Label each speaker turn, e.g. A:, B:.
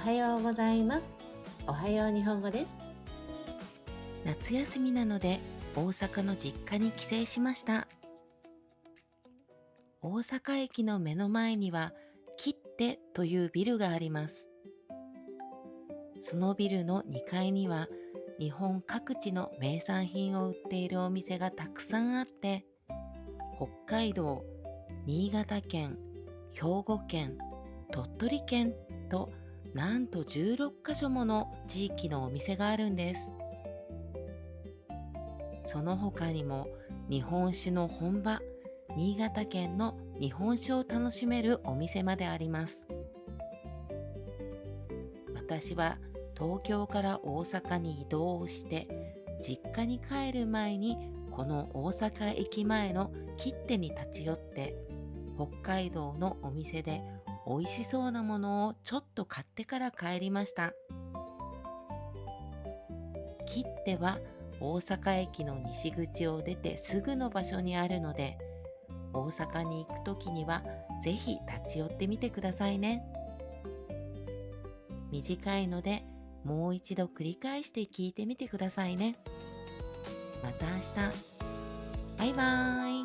A: はようございます。おはよう日本語です。
B: 夏休みなので大阪の実家に帰省しました。大阪駅の目の前には切手というビルがあります。そのビルの2階には日本各地の名産品を売っているお店がたくさんあって、北海道、新潟県、兵庫県、鳥取県となんと16カ所もの地域のお店があるんです。その他にも日本酒の本場、新潟県の日本酒を楽しめるお店まであります。私は東京から大阪に移動をして実家に帰る前にこの大阪駅前の切手に立ち寄って北海道のお店で美味しそうなものをちょっと買ってから帰りました。切手は大阪駅の西口を出てすぐの場所にあるので、大阪に行くときにはぜひ立ち寄ってみてくださいね。短いのでもう一度繰り返して聞いてみてくださいね。また明日。バイバーイ。